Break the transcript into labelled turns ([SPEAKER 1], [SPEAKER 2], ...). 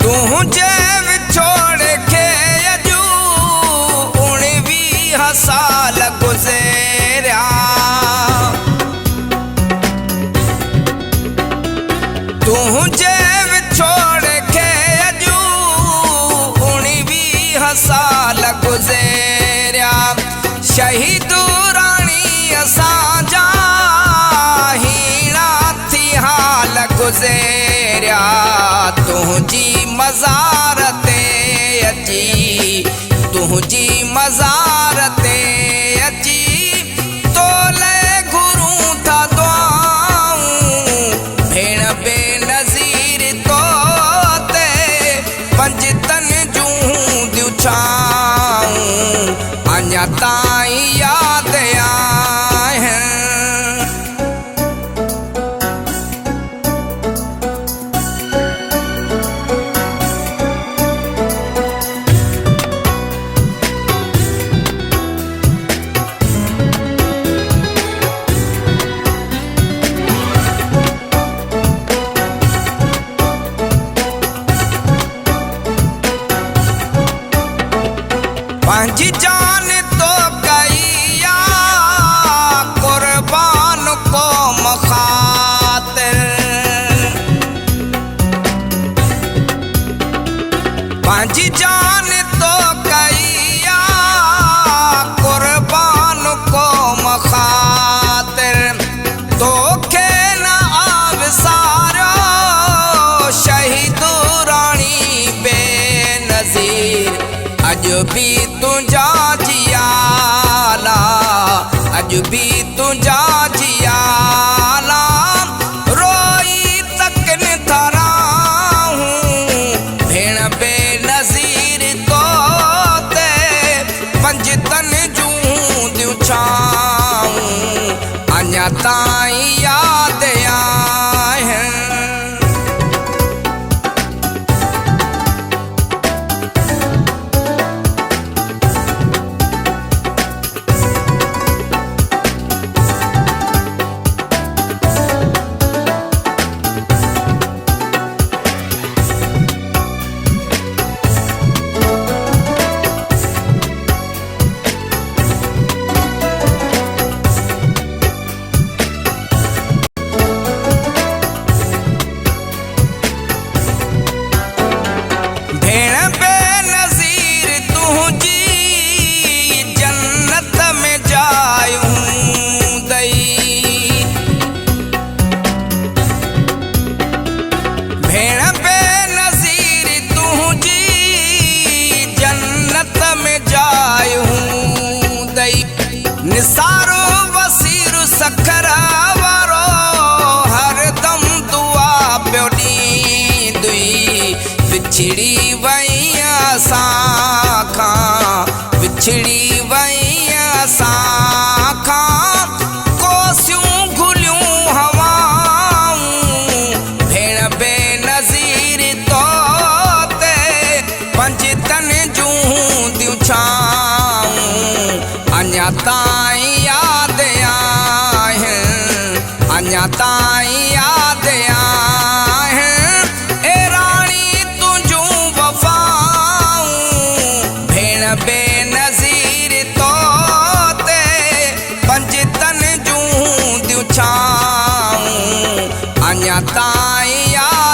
[SPEAKER 1] तुझे विछोड़ के अजू 19 साल गुज़रिया। तुझे विछोड़ के अजू 19 साल गुज़रिया। शहीद राणी असांजा हीणा थी हाल गुज़रिया। तुझी मज़ार ते अची, तुझी मज़ार ते अची तोले घुरूं था दुआऊं। भेण बेनज़ीर तो ते पंजतन जूं दियूं छाऊं अञा ताईं याद आहिनि। पंहिंजी जान तो कईया कुर्बान क़ौम ख़ातिर। पंहिंजी जान तो कईया कुर्बान क़ौम ख़ातिर। तोखे न आविसारियो शहीद राणी बेनज़ीर। अॼु बि तुंहिंजा जियाला, अॼु बि तुंहिंजा जियाला रोई तकनि था रहूं। भेण बेनज़ीर तो ते पंजतन जूं दियूं छाऊं अञा ताईं याद आहिनि। निसारो वसीर सखर वारो हरदम दुआ पियो ॾींदुई। विछड़ी वई असां खां, विछड़ी वई असां खां कोसियूं घुलियूं हवाऊं। भेण बेनज़ीर तो ते पंजतन जूं दियूं छाऊं अञा ताईं याद आहिनि, अञा ताईं याद आहिनि। ए राणी तुंहिंजूं वफ़ाऊं। भेण बेनज़ीर तो ते पंजतन जूं दियूं छाऊं अञा ताईं याद